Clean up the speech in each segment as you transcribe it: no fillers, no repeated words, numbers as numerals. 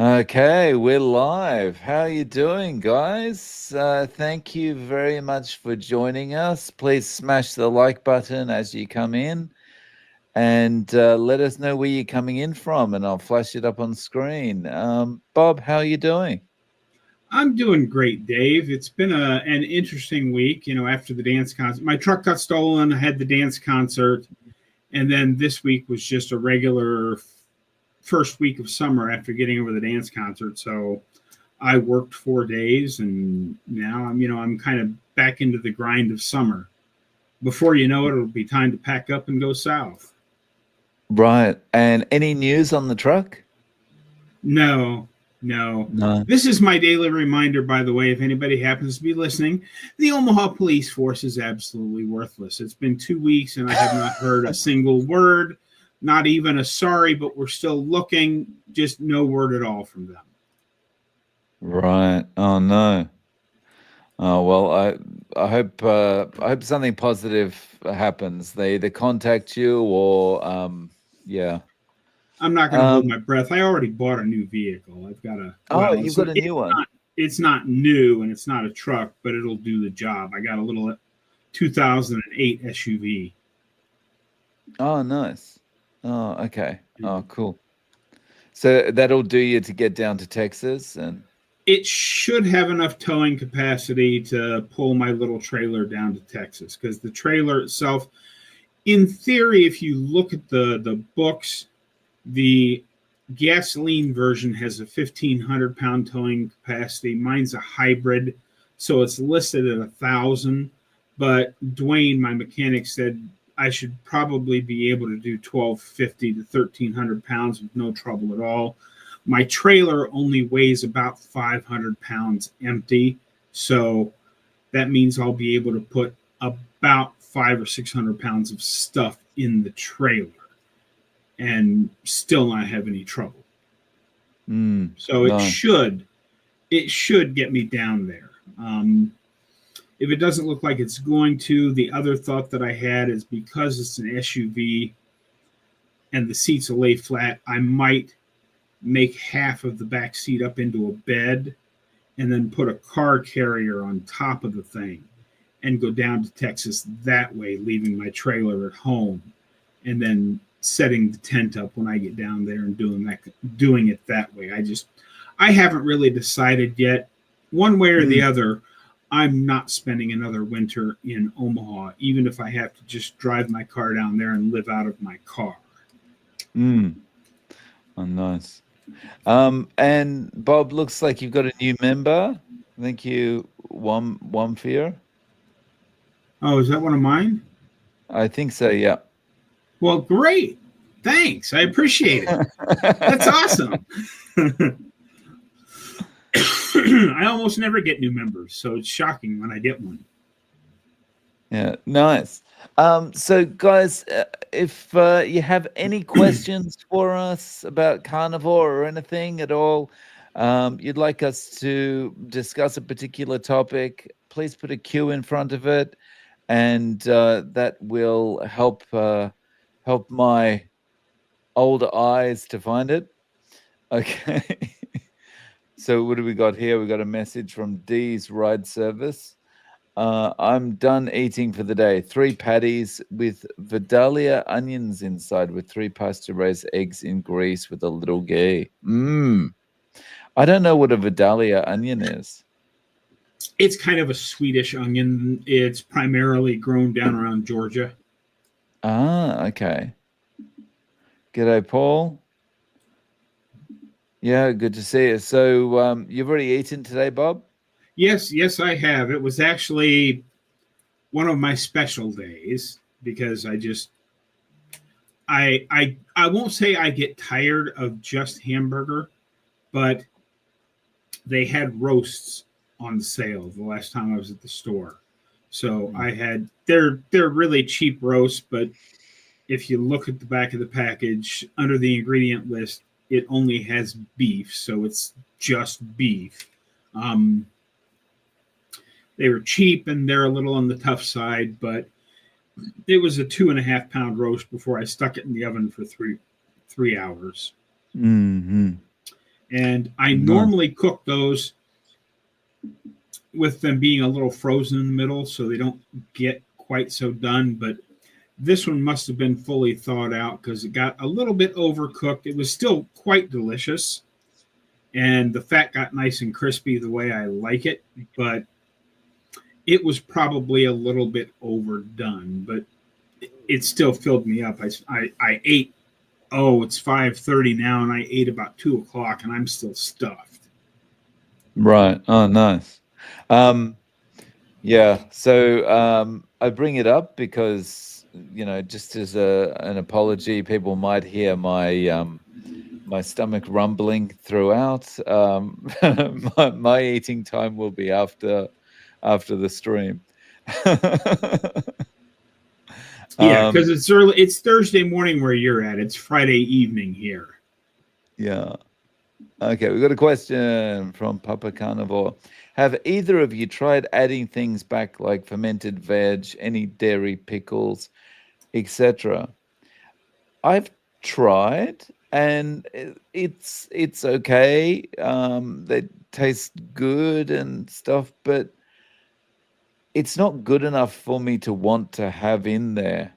Okay, we're live. How are you doing, guys? Thank you very much for joining us. Please smash the like button as you come in and let us know where you're coming in from, and I'll flash it up on screen. Bob, how are you doing? I'm doing great, Dave. It's been an interesting week. After the dance concert, my truck got stolen. I had the dance concert, and then this week was just a regular first week of summer after getting over the dance concert. So I worked 4 days, and now I'm kind of back into the grind of summer. Before you know it, it'll be time to pack up and go south. Right. And any news on the truck? No, no. No. This is my daily reminder, by the way, if anybody happens to be listening. The Omaha police force is absolutely worthless. It's been 2 weeks and I have not heard a single word, not even a sorry, but we're still looking, just no word at all from them. Right. Oh no. Oh well, I hope something positive happens. They either contact you or yeah. I'm not going to hold Um, my breath. I already bought a new vehicle. I've got a, oh, well, you've got a new one. it's not new and it's not a truck, but it'll do the job. I got a little 2008 SUV. Oh, nice. Oh, okay. Oh, cool. So that'll do you to get down to Texas and It should have enough towing capacity to pull my little trailer down to Texas, because the trailer itself, in theory, if you look at the books, the gasoline version has a 1,500 pound towing capacity. Mine's a hybrid, so it's listed at 1,000. But Dwayne, my mechanic, said I should probably be able to do 1,250 to 1,300 pounds with no trouble at all. My trailer only weighs about 500 pounds empty, so that means I'll be able to put about 500 or 600 pounds of stuff in the trailer and still not have any trouble. So it no. should get me down there. If it doesn't look like it's going to, the other thought that I had is, because it's an SUV and the seats will lay flat, I might make half of the back seat up into a bed and then put a car carrier on top of the thing and go down to Texas that way, leaving my trailer at home and then setting the tent up when I get down there and doing it that way. I haven't really decided yet, one way or the other. I'm not spending another winter in Omaha, even if I have to just drive my car down there and live out of my car. Oh, nice. And Bob, looks like you've got a new member. Thank you, one fear. Oh, is that one of mine? I think so, yeah. Well, great. Thanks. I appreciate it. That's awesome. I almost never get new members, so it's shocking when I get one. Yeah, nice. So guys, if you have any questions for us about Carnivore or anything at all, you'd like us to discuss a particular topic, please put a Q in front of it, and that will help my older eyes to find it. Okay. So what do we got here? We got a message from D's Ride Service. I'm done eating for the day. 3 patties with Vidalia onions inside, with 3 pasture-raised eggs in grease with a little ghee. I don't know what a Vidalia onion is. It's kind of a Swedish onion. It's primarily grown down around Georgia. Ah, okay. G'day, Paul. Yeah, good to see you. So you've already eaten today, Bob? Yes, I have. It was actually one of my special days, because I won't say I get tired of just hamburger, but they had roasts on sale the last time I was at the store. So I had they're really cheap roasts, but if you look at the back of the package under the ingredient list, it only has beef, so it's just beef. They were cheap and they're a little on the tough side, but it was a 2.5 pound roast before I stuck it in the oven for three hours. Mm-hmm. And I Nice. normally cook those with them being a little frozen in the middle so they don't get quite so done. But this one must have been fully thawed out because it got a little bit overcooked. It was still quite delicious, and the fat got nice and crispy the way I like it, but it was probably a little bit overdone. But it still filled me up. I ate. Oh, it's 5:30 now, and I ate about 2 o'clock, and I'm still stuffed. Right. Oh, nice. Um, yeah. So I bring it up because, just as an apology, people might hear my stomach rumbling throughout. My eating time will be after the stream. Yeah, because um, it's early. It's Thursday morning where you're at. It's Friday evening here. yeah. Okay, we've got a question from Papa Carnivore. Have either of you tried adding things back like fermented veg, any dairy, pickles, etc.? I've tried, and it's okay. They taste good and stuff, but it's not good enough for me to want to have in there.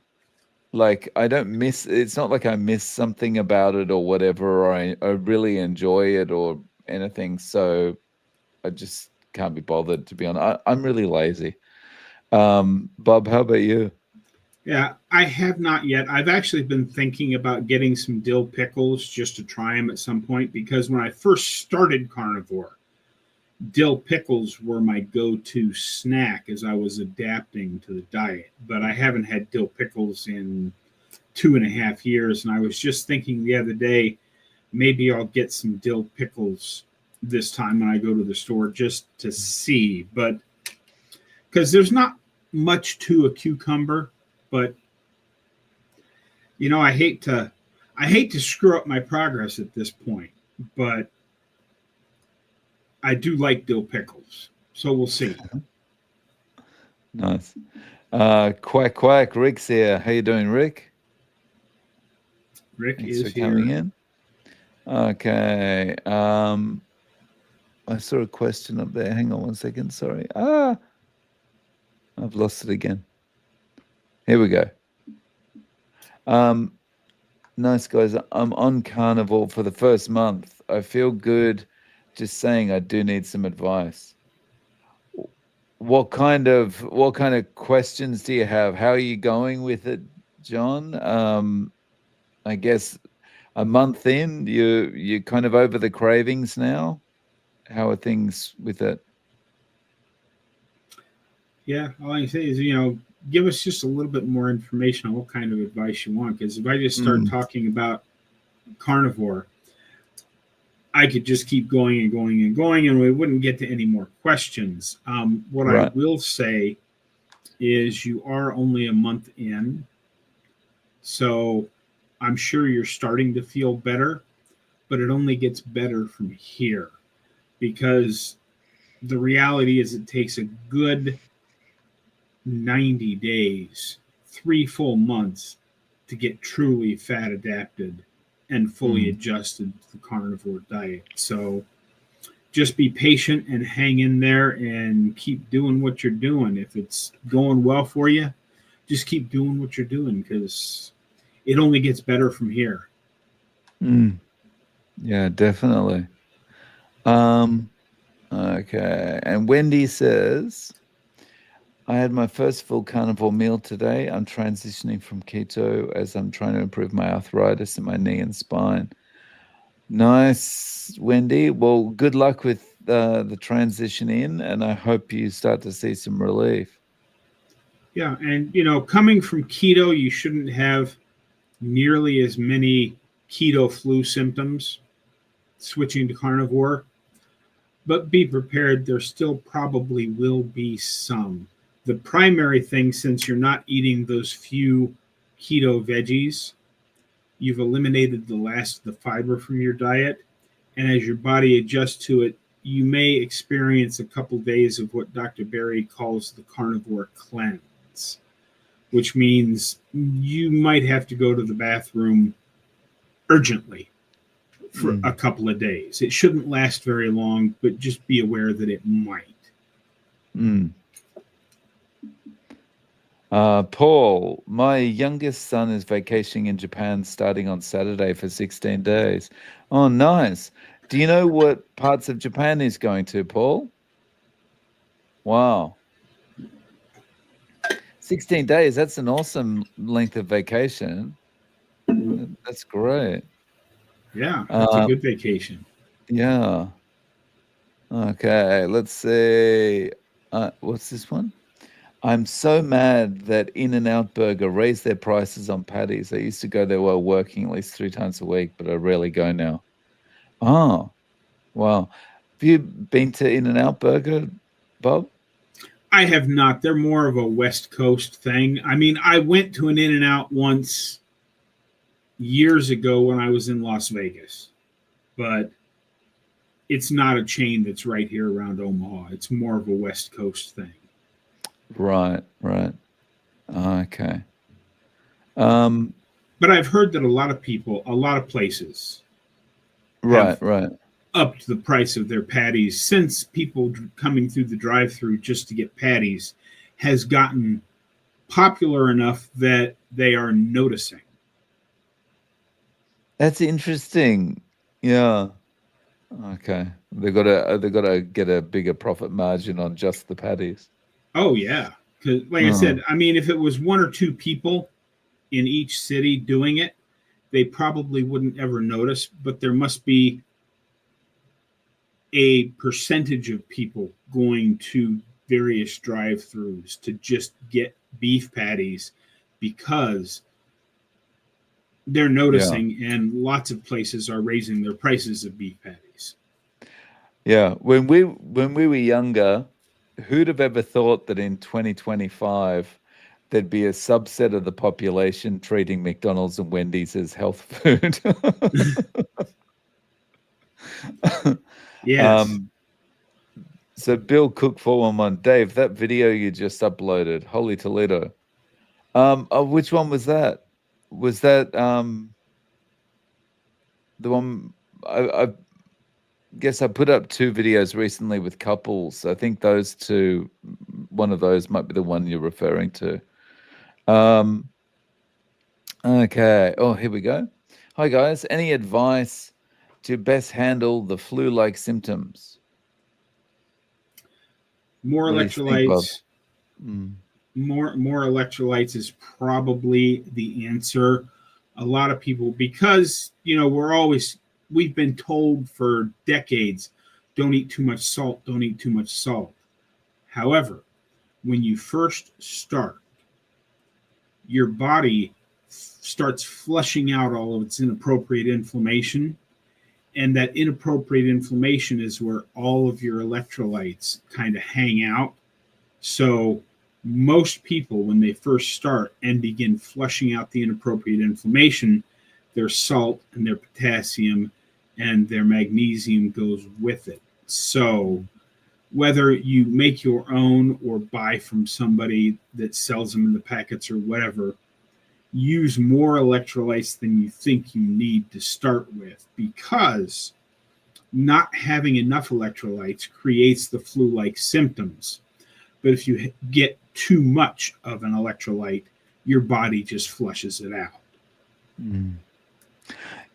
Like, I don't miss, it's not like I miss something about it or whatever, or I really enjoy it or anything. So I just can't be bothered, to be honest. I'm really lazy. Bob, how about you? Yeah, I have not yet. I've actually been thinking about getting some dill pickles just to try them at some point because when I first started carnivore, dill pickles were my go-to snack as I was adapting to the diet. But I haven't had dill pickles in 2.5 years, and I was just thinking the other day maybe I'll get some dill pickles this time when I go to the store just to see. But because there's not much to a cucumber, but I hate to screw up my progress at this point, but I do like dill pickles. So we'll see. Nice. Quack quack, Rick's here. How you doing, Rick? Rick Thanks for is coming here. in. Okay. I saw a question up there. Hang on one second. Sorry. I've lost it again. Here we go. Um, nice guys. I'm on Carnivore for the first month. I feel good. Just saying, I do need some advice. What kind of questions do you have? How are you going with it, John? I guess a month in, you're kind of over the cravings now. How are things with it? Yeah, all I can say is, give us just a little bit more information on what kind of advice you want. Because if I just start Mm, talking about carnivore, I could just keep going and going and going, and we wouldn't get to any more questions. What I right. will say is, you are only a month in, so I'm sure you're starting to feel better, but it only gets better from here because the reality is it takes a good 90 days, 3 full months to get truly fat adapted and fully Mm, adjusted to the carnivore diet. So just be patient and hang in there and keep doing what you're doing. If it's going well for you, just keep doing what you're doing because it only gets better from here. mm. Yeah, definitely. Um, okay. And Wendy says, I had my first full carnivore meal today. I'm transitioning from keto as I'm trying to improve my arthritis in my knee and spine. Nice, Wendy. Well, good luck with the transition in, and I hope you start to see some relief. Yeah, and coming from keto, you shouldn't have nearly as many keto flu symptoms switching to carnivore, but be prepared, there still probably will be some. The primary thing, since you're not eating those few keto veggies, you've eliminated the last of the fiber from your diet. And as your body adjusts to it, you may experience a couple days of what Dr. Berry calls the carnivore cleanse, which means you might have to go to the bathroom urgently for a couple of days. It shouldn't last very long, but just be aware that it might. Paul, my youngest son is vacationing in Japan starting on Saturday for 16 days. Oh, nice. Do you know what parts of Japan he's going to, Paul? Wow. 16 days, that's an awesome length of vacation. That's great. Yeah, it's a good vacation. Yeah. Okay, let's see. What's this one? I'm so mad that In-N-Out Burger raised their prices on patties. I used to go there while working at least 3 times a week, but I rarely go now. Oh, wow. Have you been to In-N-Out Burger, Bob? I have not. They're more of a West Coast thing. I mean, I went to an In-N-Out once years ago when I was in Las Vegas, but it's not a chain that's right here around Omaha. It's more of a West Coast thing. Right. Okay. But I've heard that a lot of people, a lot of places, Right. upped the price of their patties since people coming through the drive-through just to get patties has gotten popular enough that they are noticing. That's interesting. Yeah. Okay. They've got to get a bigger profit margin on just the patties. Oh yeah, because like I said, I mean, if it was 1 or 2 people in each city doing it, they probably wouldn't ever notice. But there must be a percentage of people going to various drive-throughs to just get beef patties because they're noticing, and lots of places are raising their prices of beef patties. Yeah, when we were younger, who'd have ever thought that in 2025 there'd be a subset of the population treating McDonald's and Wendy's as health food? Yes. So Bill Cook 411, Dave, that video you just uploaded, holy Toledo. Which one was that? Was that the one I guess I put up 2 videos recently with couples. I think those 2, one of those might be the one you're referring to. Okay. Oh, here we go. Hi, guys. Any advice to best handle the flu-like symptoms? More electrolytes. More electrolytes is probably the answer. A lot of people, because we've been told for decades, don't eat too much salt, don't eat too much salt. However, when you first start, your body starts flushing out all of its inappropriate inflammation, and that inappropriate inflammation is where all of your electrolytes kind of hang out. So most people, when they first start and begin flushing out the inappropriate inflammation, their salt and their potassium and their magnesium goes with it. So whether you make your own or buy from somebody that sells them in the packets or whatever, use more electrolytes than you think you need to start with, because not having enough electrolytes creates the flu-like symptoms. But if you get too much of an electrolyte, your body just flushes it out.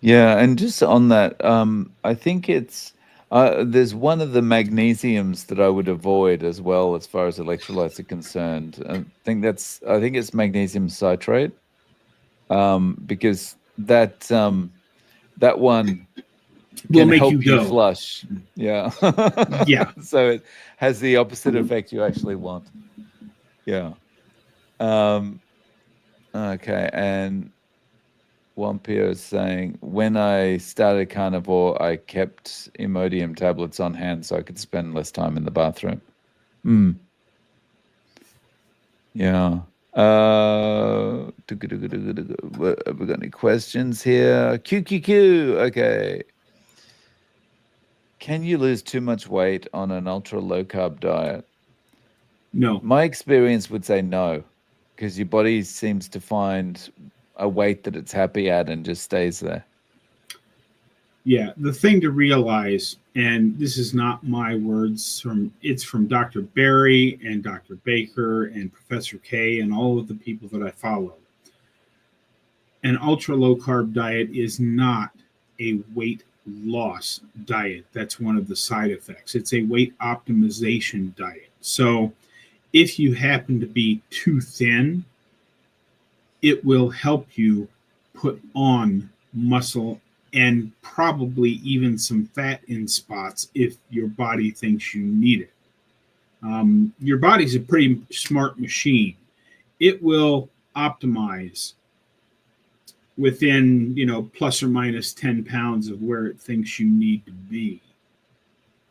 Yeah, and just on that, I think it's there's one of the magnesiums that I would avoid as well, as far as electrolytes are concerned. I think it's magnesium citrate, because that one Will can make help you go. flush. Yeah. Yeah. So it has the opposite effect you actually want. Yeah. Okay, and Wampio is saying, when I started Carnivore, I kept Imodium tablets on hand so I could spend less time in the bathroom. Yeah. Have we got any questions here? QQQ. Okay. Can you lose too much weight on an ultra low carb diet? No. My experience would say no, because your body seems to find a weight that it's happy at and just stays there. Yeah, the thing to realize, and this is not my words, it's from Dr. Barry and Dr. Baker and Professor K and all of the people that I follow. An ultra low carb diet is not a weight loss diet. That's one of the side effects. It's a weight optimization diet. So if you happen to be too thin, it will help you put on muscle and probably even some fat in spots if your body thinks you need it. Your body's a pretty smart machine. It will optimize within, plus or minus 10 pounds of where it thinks you need to be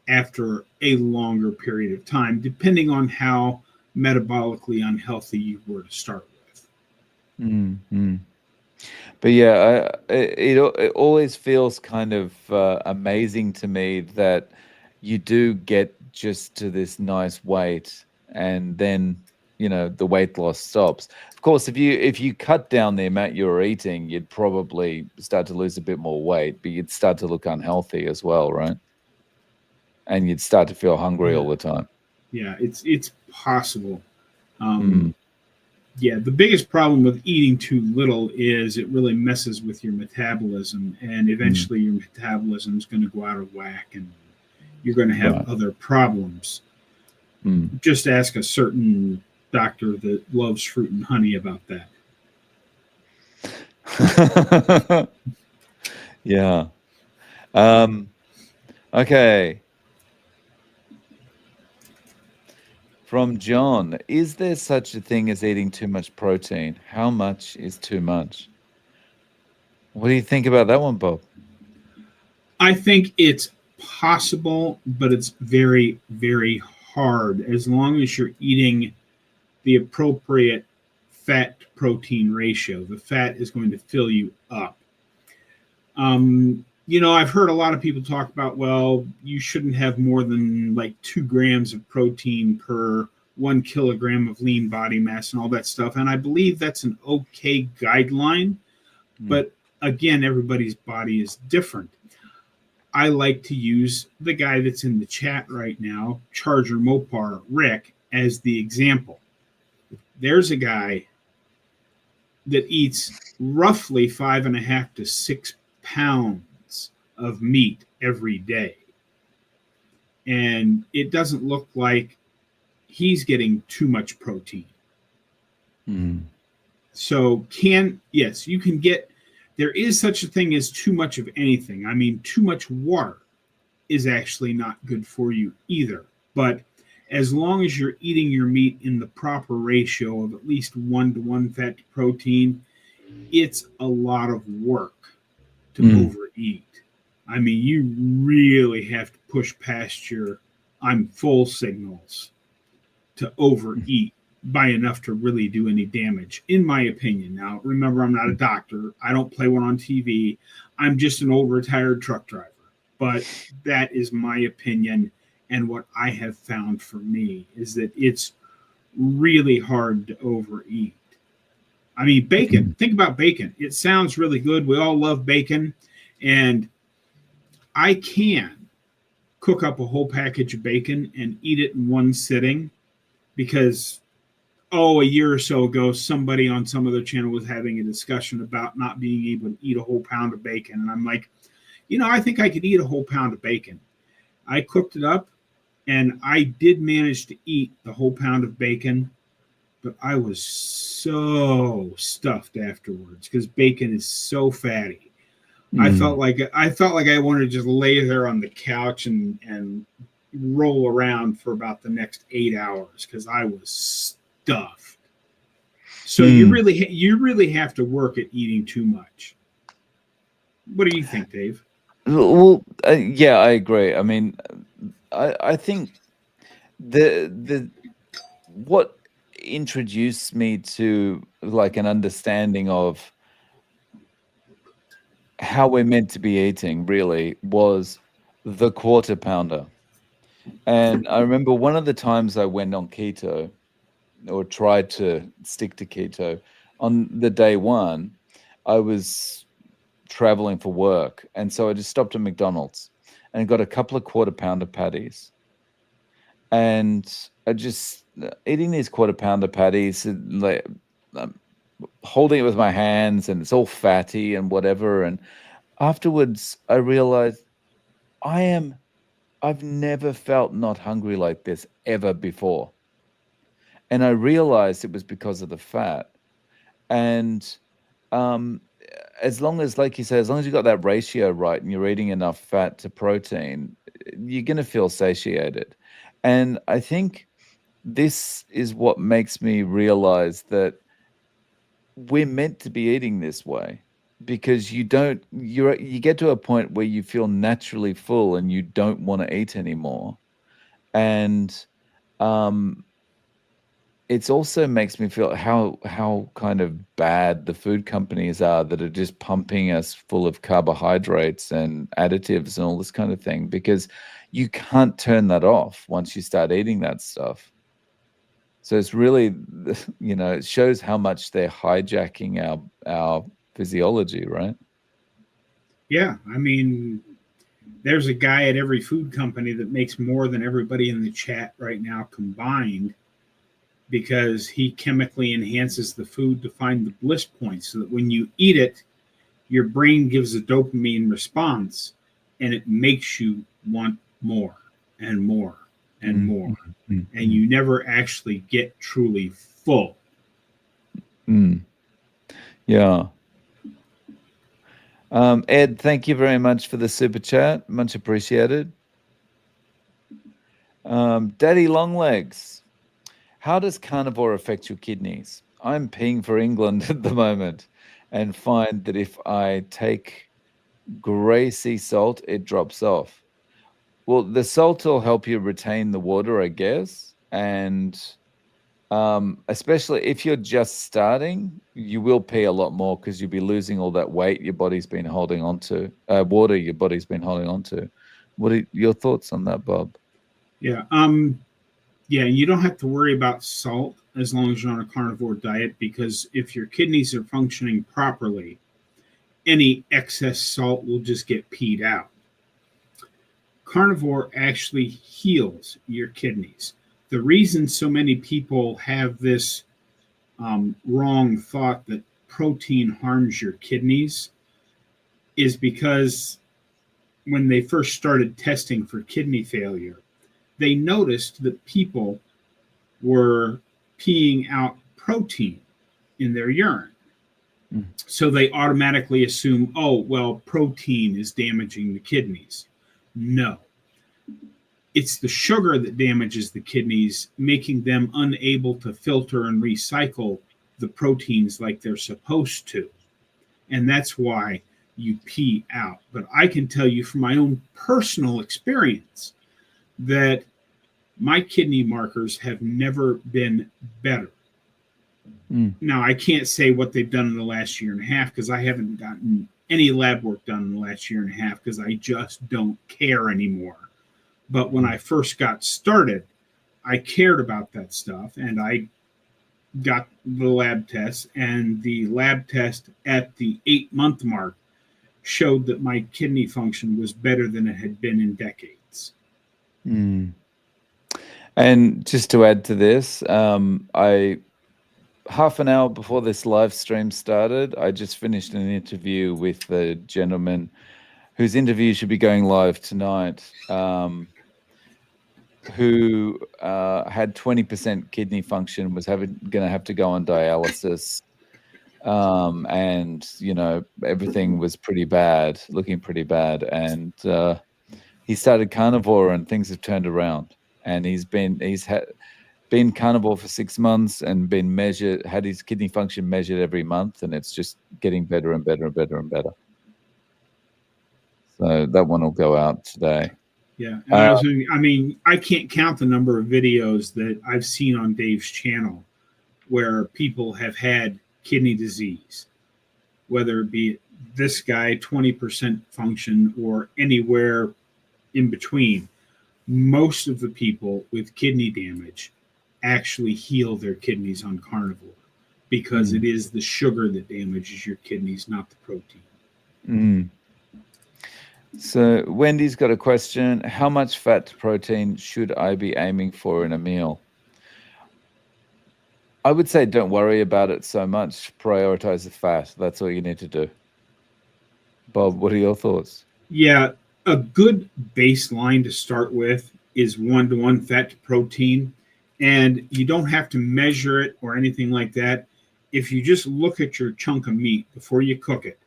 after a longer period of time, depending on how metabolically unhealthy you were to start with. Mm-hmm. But yeah, it always feels kind of amazing to me that you do get just to this nice weight, and then the weight loss stops. Of course, if you cut down the amount you're eating, you'd probably start to lose a bit more weight, but you'd start to look unhealthy as well, right? And you'd start to feel hungry all the time. Yeah, it's possible. Yeah, the biggest problem with eating too little is it really messes with your metabolism, and eventually your metabolism is going to go out of whack, and you're going to have other problems. Just ask a certain doctor that loves fruit and honey about that. Yeah. Okay. From John, is there such a thing as eating too much protein? How much is too much? What do you think about that one, Bob? I think it's possible, but it's very, very hard as long as you're eating the appropriate fat protein ratio. The fat is going to fill you up. I've heard a lot of people talk about, well, you shouldn't have more than like 2 grams of protein per 1 kilogram of lean body mass and all that stuff. And I believe that's an okay guideline. But again, everybody's body is different. I like to use the guy that's in the chat right now, Charger Mopar, Rick, as the example. There's a guy that eats roughly 5.5 to 6 pounds of meat every day. And it doesn't look like he's getting too much protein. So yes, you can get, there is such a thing as too much of anything. I mean, too much water is actually not good for you either. But as long as you're eating your meat in the proper ratio of at least 1-to-1 fat to protein, it's a lot of work to overeat. I mean, you really have to push past your I'm full signals to overeat by enough to really do any damage, in my opinion. Now, remember, I'm not a doctor. I don't play one on TV. I'm just an old retired truck driver. But that is my opinion. And what I have found for me is that it's really hard to overeat. I mean, bacon. Think about bacon. It sounds really good. We all love bacon. And I can cook up a whole package of bacon and eat it in one sitting because, a year or so ago, somebody on some other channel was having a discussion about not being able to eat a whole pound of bacon. And I'm like, I think I could eat a whole pound of bacon. I cooked it up and I did manage to eat the whole pound of bacon, but I was so stuffed afterwards because bacon is so fatty. I felt like I wanted to just lay there on the couch and roll around for about the next 8 hours because I was stuffed. So you really have to work at eating too much. What do you think, Dave? Well, yeah, I agree. I mean, I think the what introduced me to like an understanding of how we're meant to be eating really was the Quarter Pounder. And I remember one of the times I went on keto or tried to stick to keto, on the day one, I was traveling for work, and so I just stopped at McDonald's and got a couple of quarter pounder patties, and I just eating these quarter pounder patties, like holding it with my hands, and it's all fatty and whatever. And afterwards, I realized I've never felt not hungry like this ever before, and I realized it was because of the fat. And um, as long as, like you say, as long as you got that ratio right and you're eating enough fat to protein, you're going to feel satiated. And I think this is what makes me realize that we're meant to be eating this way, because you get to a point where you feel naturally full and you don't want to eat anymore. And um it's also makes me feel how kind of bad the food companies are that are just pumping us full of carbohydrates and additives and all this kind of thing, because you can't turn that off once you start eating that stuff. So it's really, it shows how much they're hijacking our physiology, right? Yeah, I mean, there's a guy at every food company that makes more than everybody in the chat right now combined, because he chemically enhances the food to find the bliss points so that when you eat it, your brain gives a dopamine response and it makes you want more and more and more. And you never actually get truly full. Yeah. Ed, thank you very much for the super chat. Much appreciated. Daddy Longlegs, how does carnivore affect your kidneys? I'm peeing for England at the moment and find that if I take grey sea salt, it drops off. Well, the salt will help you retain the water, I guess. And especially if you're just starting, you will pee a lot more because you'll be losing all that weight your body's been holding on to, water your body's been holding on to. What are your thoughts on that, Bob? Yeah. Yeah, you don't have to worry about salt as long as you're on a carnivore diet, because if your kidneys are functioning properly, any excess salt will just get peed out. Carnivore actually heals your kidneys. The reason so many people have this wrong thought that protein harms your kidneys is because when they first started testing for kidney failure, they noticed that people were peeing out protein in their urine. So they automatically assume, oh, well, protein is damaging the kidneys. No. It's the sugar that damages the kidneys, making them unable to filter and recycle the proteins like they're supposed to. And that's why you pee out. But I can tell you from my own personal experience that my kidney markers have never been better. Now, I can't say what they've done in the last year and a half because I haven't gotten any lab work done in the last year and a half because I just don't care anymore. But when I first got started, I cared about that stuff, and I got the lab test, and the lab test at the 8-month mark showed that my kidney function was better than it had been in decades. And just to add to this, half an hour before this live stream started, I just finished an interview with the gentleman whose interview should be going live tonight, who had 20% kidney function, was going to have to go on dialysis, and everything was pretty bad, looking pretty bad, and he started carnivore, and things have turned around, and he's been carnivore for 6 months and had his kidney function measured every month, and it's just getting better and better and better and better. So that one will go out today. Yeah. And I can't count the number of videos that I've seen on Dave's channel where people have had kidney disease, whether it be this guy, 20% function, or anywhere in between. Most of the people with kidney damage actually heal their kidneys on carnivore because it is the sugar that damages your kidneys, not the protein. Mm. So Wendy's got a question. How much fat to protein should I be aiming for in a meal? I would say don't worry about it so much. Prioritize the fat. That's all you need to do. Bob, what are your thoughts? Yeah, a good baseline to start with is 1-to-1 fat to protein. And you don't have to measure it or anything like that. If you just look at your chunk of meat before you cook it,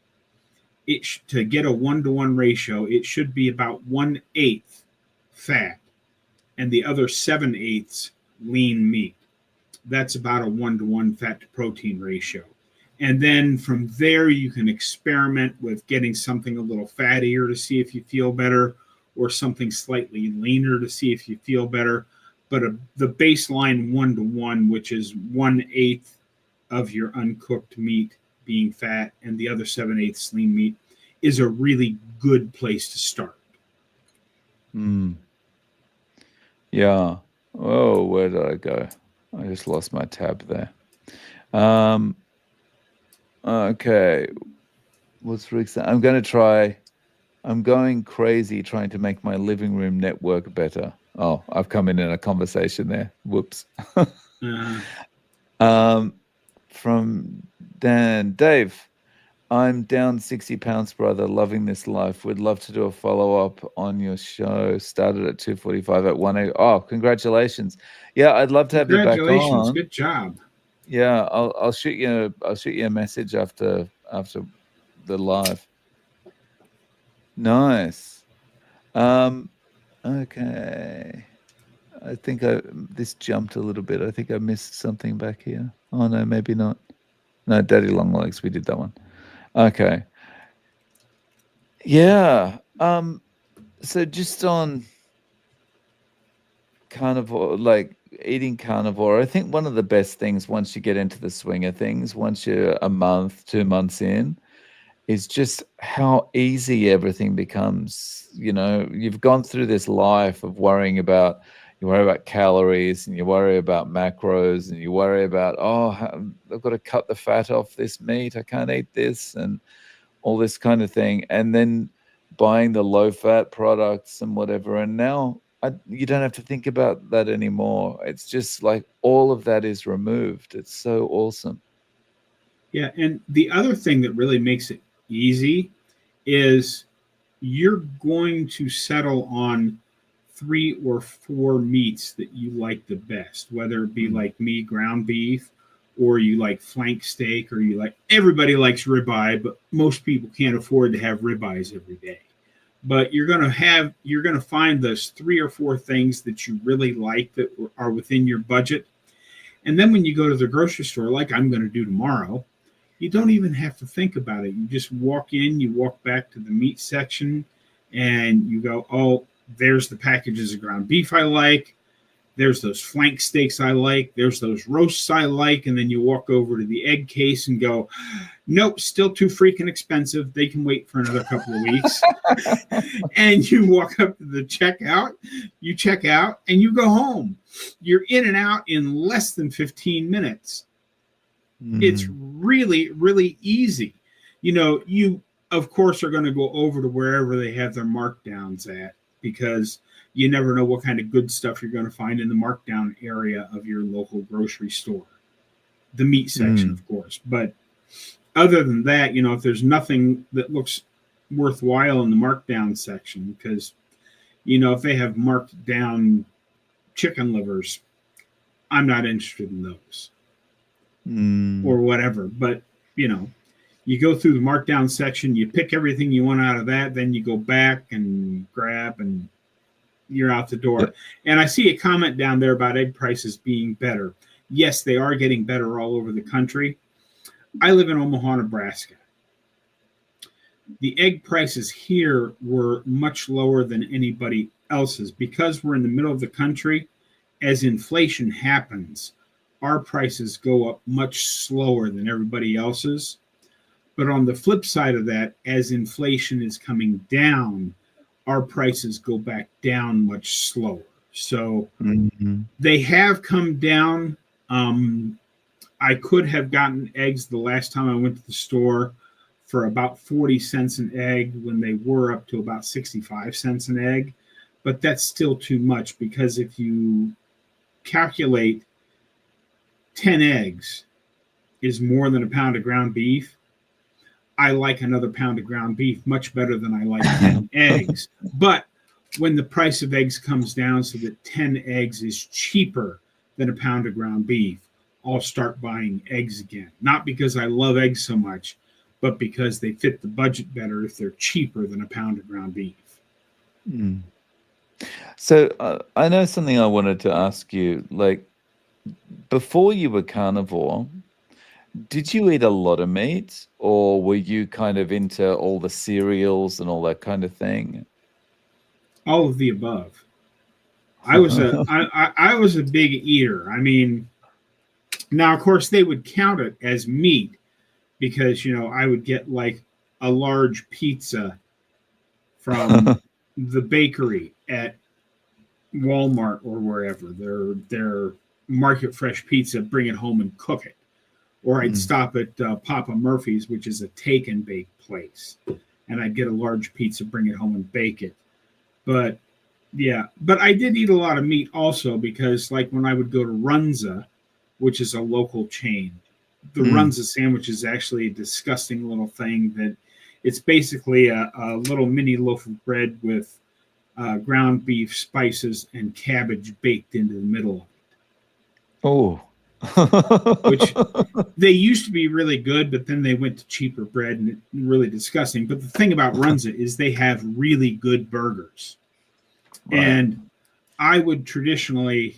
to get a 1-to-1 ratio, it should be about 1/8 fat and the other 7/8 lean meat. That's about a 1-to-1 fat to protein ratio. And then from there, you can experiment with getting something a little fattier to see if you feel better, or something slightly leaner to see if you feel better. But the baseline 1-to-1, which is 1/8 of your uncooked meat being fat and the other 7/8 lean meat, is a really good place to start. Mm. Yeah. Oh, where did I go? I just lost my tab there. Okay. What's Rick saying? I'm going crazy trying to make my living room network better. Oh, I've come in a conversation there. Whoops. um, from Dan. Dave, I'm down 60 pounds, brother. Loving this life. Would love to do a follow up on your show. Started at 2:45 at 1 a.m. Oh, congratulations. Yeah, I'd love to have you back Congratulations. on. Good job. Yeah, I'll shoot you a message after the live. Nice. Okay. I think this jumped a little bit. I think I missed something back here. Oh no, maybe not. No, Daddy Longlegs, we did that one. Okay. Yeah. So just on carnivore, like eating carnivore, I think one of the best things once you get into the swing of things, once you're a month, 2 months in, is just how easy everything becomes. You know, you've gone through this life of you worry about calories and you worry about macros and you worry about, oh, I've got to cut the fat off this meat. I can't eat this and all this kind of thing. And then buying the low fat products and whatever. And now you don't have to think about that anymore. It's just like all of that is removed. It's so awesome. Yeah, and the other thing that really makes it easy is you're going to settle on 3 or 4 meats that you like the best, whether it be Mm. like me, ground beef, or you like flank steak, or you like, everybody likes ribeye, but most people can't afford to have ribeyes every day. But you're going to find those 3 or 4 things that you really like that are within your budget. And then when you go to the grocery store, like I'm going to do tomorrow, you don't even have to think about it. You just walk in, you walk back to the meat section, and you go, oh, there's the packages of ground beef I like. There's those flank steaks I like. There's those roasts I like. And then you walk over to the egg case and go, nope, still too freaking expensive. They can wait for another couple of weeks. And you walk up to the checkout, you check out, and you go home. You're in and out in less than 15 minutes. It's really, really easy. You, of course, are going to go over to wherever they have their markdowns at, because you never know what kind of good stuff you're going to find in the markdown area of your local grocery store. The meat section, of course. But other than that, if there's nothing that looks worthwhile in the markdown section, because, if they have marked down chicken livers, I'm not interested in those. Or whatever. But, you go through the markdown section, you pick everything you want out of that, then you go back and grab, and you're out the door. Yeah. And I see a comment down there about egg prices being better. Yes, they are getting better all over the country. I live in Omaha, Nebraska. The egg prices here were much lower than anybody else's. Because we're in the middle of the country, as inflation happens, our prices go up much slower than everybody else's. But on the flip side of that, as inflation is coming down, our prices go back down much slower. So they have come down. I could have gotten eggs the last time I went to the store for about 40 cents an egg when they were up to about 65 cents an egg. But that's still too much, because if you calculate 10 eggs is more than a pound of ground beef, I like another pound of ground beef much better than I like 10 eggs. But when the price of eggs comes down so that 10 eggs is cheaper than a pound of ground beef, I'll start buying eggs again. Not because I love eggs so much, but because they fit the budget better if they're cheaper than a pound of ground beef. Mm. So I know something I wanted to ask you. Like, before you were carnivore, did you eat a lot of meat, or were you kind of into all the cereals and all that kind of thing? All of the above. I was a big eater. I mean, now of course they would count it as meat, because I would get like a large pizza from the bakery at Walmart or wherever, their market fresh pizza, bring it home and cook it. Or I'd stop at Papa Murphy's, which is a take and bake place, and I'd get a large pizza, bring it home and bake it. But yeah, but I did eat a lot of meat also, because like when I would go to Runza, which is a local chain, the Runza sandwich is actually a disgusting little thing that it's basically a little mini loaf of bread with ground beef, spices, and cabbage baked into the middle of it. Oh. Which they used to be really good, but then they went to cheaper bread and really disgusting. But the thing about Runza is they have really good burgers. Right. And I would traditionally,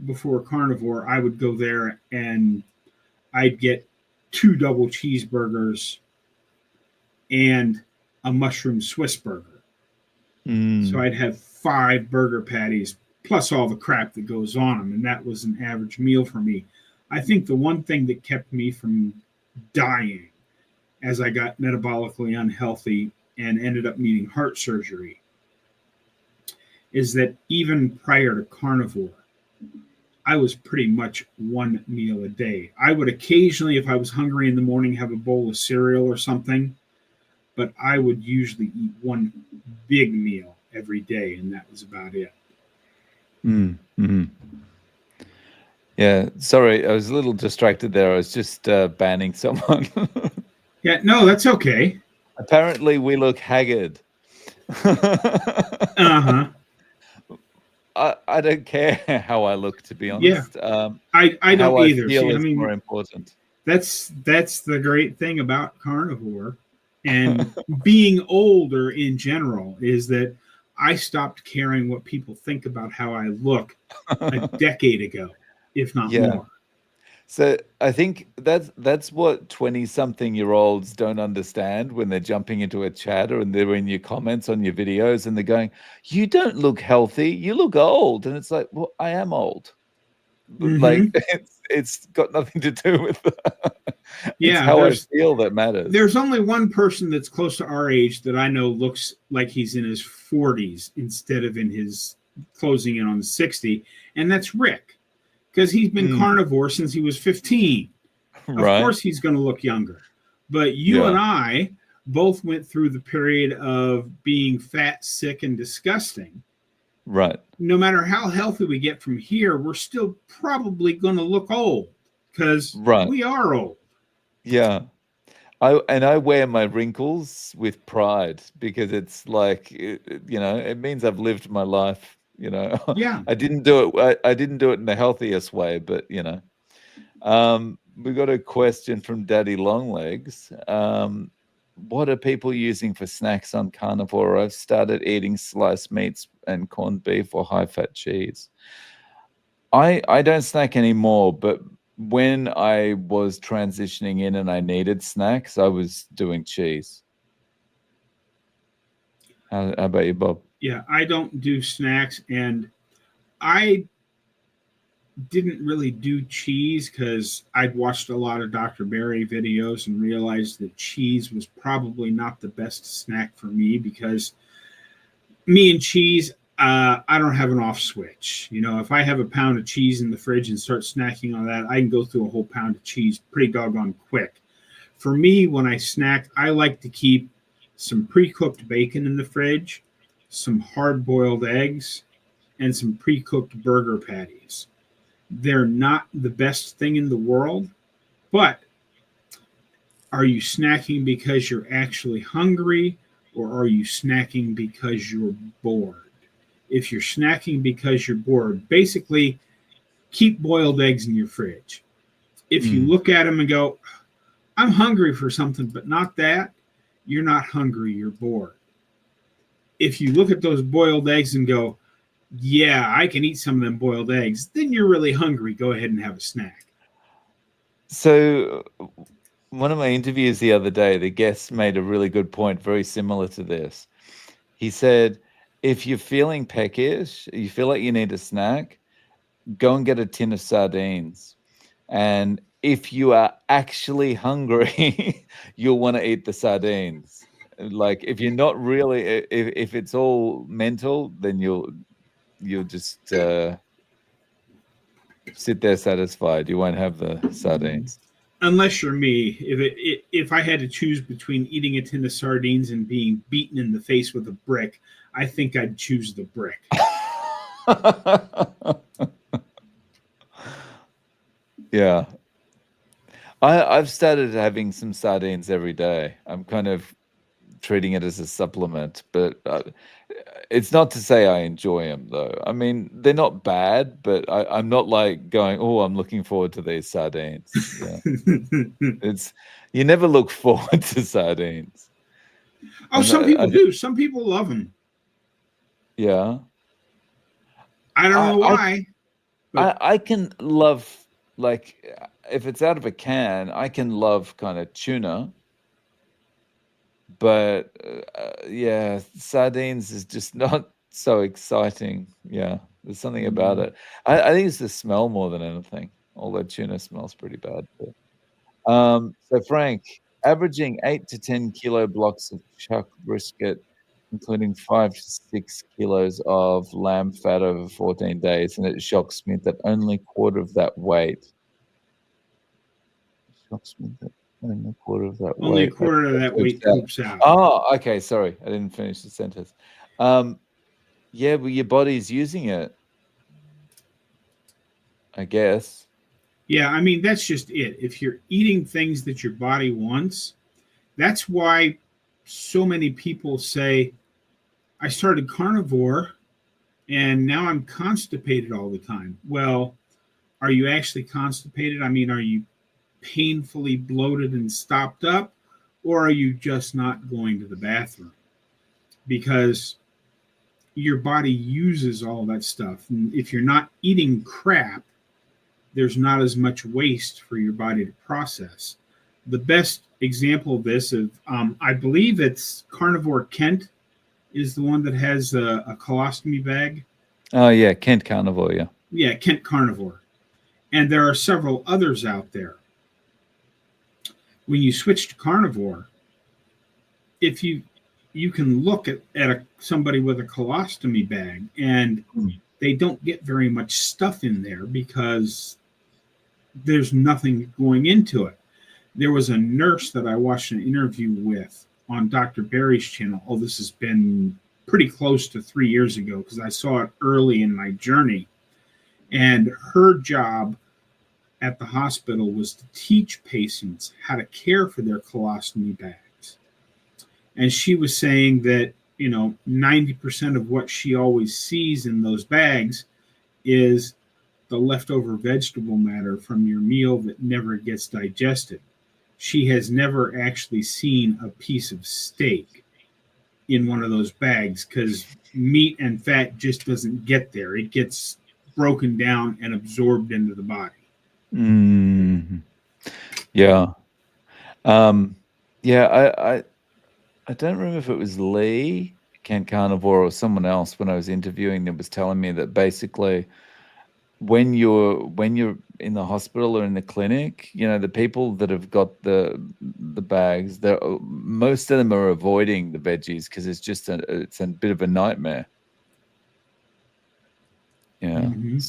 before carnivore, I would go there and I'd get 2 double cheeseburgers and a mushroom Swiss burger. So I'd have 5 burger patties plus all the crap that goes on them, and that was an average meal for me. I think the one thing that kept me from dying as I got metabolically unhealthy and ended up needing heart surgery is that even prior to carnivore, I was pretty much 1 meal a day. I would occasionally, if I was hungry in the morning, have a bowl of cereal or something, but I would usually eat 1 big meal every day, and that was about it. Yeah, sorry, I was a little distracted there. I was just banning someone. Yeah, no, that's okay. Apparently, we look haggard. Uh-huh. I don't care how I look, to be honest. Yeah. I don't either. See, I mean, more important. That's the great thing about carnivore and being older in general, is that I stopped caring what people think about how I look a decade ago, if not more. So I think that's what 20-something-year-olds don't understand when they're jumping into a chat or they're in your comments on your videos and they're going, "You don't look healthy, you look old." And it's like, well, I am old. Like it's got nothing to do with that. It's how I feel that matters. There's only one person that's close to our age that I know looks like he's in his 40s instead of in his closing in on 60, and that's Rick. Because he's been carnivore since he was 15. Right. Of course he's going to look younger. But you and I both went through the period of being fat, sick, and disgusting. Right. No matter how healthy we get from here, we're still probably going to look old, because we are old. Yeah. I wear my wrinkles with pride, because it's like, it means I've lived my life. Yeah. I didn't do it. I didn't do it in the healthiest way, but we got a question from Daddy Longlegs. What are people using for snacks on carnivore? I've started eating sliced meats and corned beef or high-fat cheese. I don't snack anymore, but when I was transitioning in and I needed snacks, I was doing cheese. How about you, Bob? Yeah, I don't do snacks, and I didn't really do cheese because I'd watched a lot of Dr. Berry videos and realized that cheese was probably not the best snack for me, because me and cheese, I don't have an off switch. If I have a pound of cheese in the fridge and start snacking on that, I can go through a whole pound of cheese pretty doggone quick. For me, when I snack, I like to keep some pre-cooked bacon in the fridge, some hard-boiled eggs, and some pre-cooked burger patties. They're not the best thing in the world, but are you snacking because you're actually hungry, or are you snacking because you're bored? If you're snacking because you're bored, basically keep boiled eggs in your fridge. If you Mm. look at them and go, I'm hungry for something, but not that, you're not hungry, you're bored. If you look at those boiled eggs and go, yeah, I can eat some of them boiled eggs, then you're really hungry. Go ahead and have a snack. So, one of my interviews the other day, the guest made a really good point, very similar to this. He said, if you're feeling peckish, you feel like you need a snack, go and get a tin of sardines. And if you are actually hungry, you'll want to eat the sardines. Like if you're not really, if it's all mental, then you'll just sit there satisfied. You won't have the sardines. Unless you're me, if I had to choose between eating a tin of sardines and being beaten in the face with a brick, I think I'd choose the brick. Yeah. I've started having some sardines every day. I'm kind of treating it as a supplement, but it's not to say I enjoy them though. I mean, they're not bad, but I'm not like going, oh, I'm looking forward to these sardines. Yeah, it's you never look forward to sardines, Oh, and some people do. Some people love them. yeah, I don't know I, why, but I can love like if it's out of a can, I can love kind of tuna. But yeah, sardines is just not so exciting. Yeah, there's something about it. I think it's the smell more than anything. Although tuna smells pretty bad. So Frank, averaging 8 to 10 kilo blocks of chuck brisket, including 5 to 6 kilos of lamb fat over 14 days, and it shocks me that only quarter of that weight. Shocks me that only quarter of that only a weight. quarter of that weight Poops out. poops out. Oh, okay. Sorry, I didn't finish the sentence. Yeah, but your body's using it, I guess. Yeah, I mean, that's just it. If you're eating things that your body wants, that's why so many people say, I started carnivore and now I'm constipated all the time. Well, are you actually constipated? I mean, are you painfully bloated and stopped up, or are you just not going to the bathroom? Because your body uses all that stuff. And if you're not eating crap, there's not as much waste for your body to process. The best example of this, I believe it's Carnivore Kent, is the one that has a colostomy bag. Oh yeah, Kent Carnivore. Yeah. Yeah, Kent Carnivore. And there are several others out there. When you switch to carnivore, if you can look at somebody with a colostomy bag and they don't get very much stuff in there because there's nothing going into it. There was a nurse that I watched an interview with on Dr. Barry's channel. Oh, this has been pretty close to 3 years ago because I saw it early in my journey. And her job at the hospital was to teach patients how to care for their colostomy bags. And she was saying that, 90% of what she always sees in those bags is the leftover vegetable matter from your meal that never gets digested. She has never actually seen a piece of steak in one of those bags because meat and fat just doesn't get there. It gets broken down and absorbed into the body. Mm. Yeah. Yeah, I don't remember if it was Lee, Kent Carnivore, or someone else when I was interviewing them was telling me that basically when you're in the hospital or in the clinic, the people that have got the bags, most of them are avoiding the veggies because it's a bit of a nightmare. Yeah. Mm-hmm.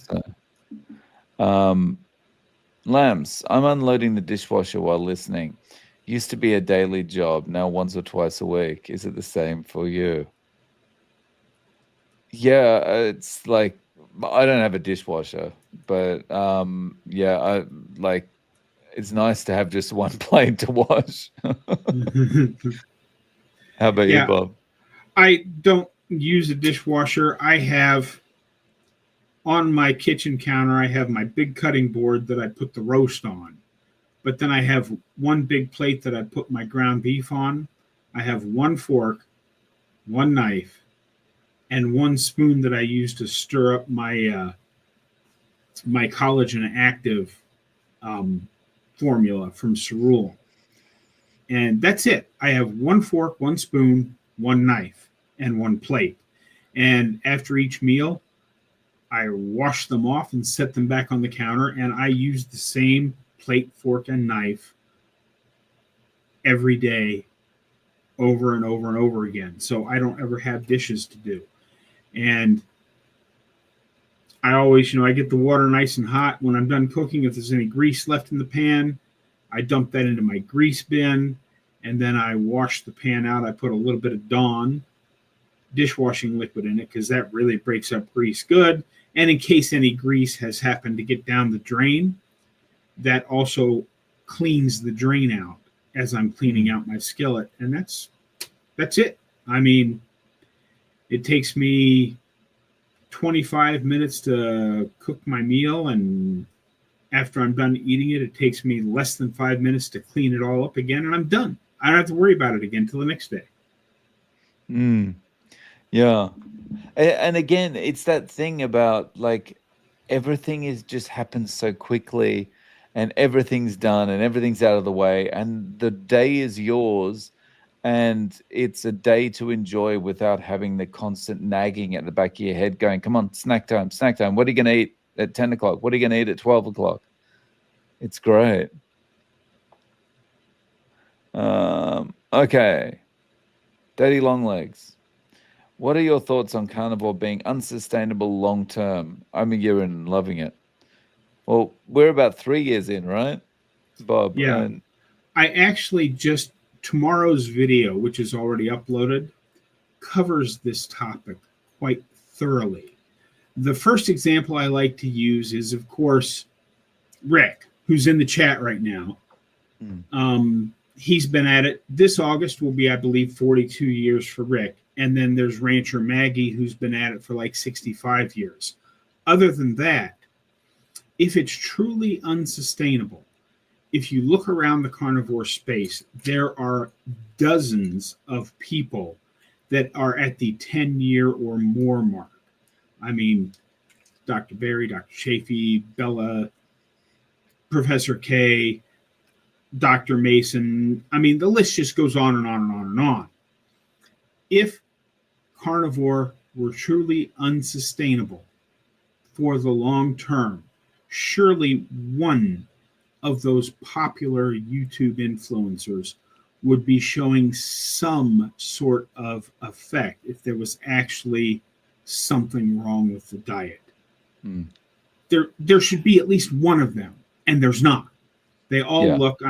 So, Lambs, I'm unloading the dishwasher while listening. Used to be a daily job, now once or twice a week. Is it the same for you? Yeah, it's like I don't have a dishwasher, but yeah, I like it's nice to have just one plate to wash. How about you, Yeah, Bob? I don't use a dishwasher. I have on my kitchen counter, I have my big cutting board that I put the roast on. But then I have one big plate that I put my ground beef on. I have one fork, one knife, and one spoon that I use to stir up my collagen active um, formula from Cerule. And that's it. I have one fork, one spoon, one knife, and one plate. And after each meal, I wash them off and set them back on the counter. And I use the same plate, fork, and knife every day over and over and over again. So I don't ever have dishes to do. And I always, I get the water nice and hot. When I'm done cooking, if there's any grease left in the pan, I dump that into my grease bin, and then I wash the pan out. I put a little bit of Dawn dishwashing liquid in it because that really breaks up grease good. And in case any grease has happened to get down the drain, that also cleans the drain out as I'm cleaning out my skillet. And that's it. I mean, it takes me 25 minutes to cook my meal, and after I'm done eating it, it takes me less than 5 minutes to clean it all up again, and I'm done. I don't have to worry about it again till the next day. Yeah. And again, it's that thing about like everything is just happens so quickly and everything's done and everything's out of the way and the day is yours and it's a day to enjoy without having the constant nagging at the back of your head going, come on, snack time, snack time. What are you going to eat at 10 o'clock? What are you going to eat at 12 o'clock? It's great. Okay. Daddy Longlegs. What are your thoughts on carnivore being unsustainable long term? I'm a year in and loving it. Well, we're about 3 years in, right, Bob? Yeah, And I actually just tomorrow's video, which is already uploaded, covers this topic quite thoroughly. The first example I like to use is, of course, Rick, who's in the chat right now. He's been at it. This August will be, I believe, 42 years for Rick. And then there's Rancher Maggie, who's been at it for like 65 years. Other than that, if it's truly unsustainable, if you look around the carnivore space, there are dozens of people that are at the 10-year or more mark. I mean, Dr. Berry, Dr. Chafee, Bella, Professor K, Dr. Mason. I mean, the list just goes on and on and on and on. If carnivore were truly unsustainable for the long term, surely one of those popular YouTube influencers would be showing some sort of effect if there was actually something wrong with the diet. There should be at least one of them, and there's not. They all look,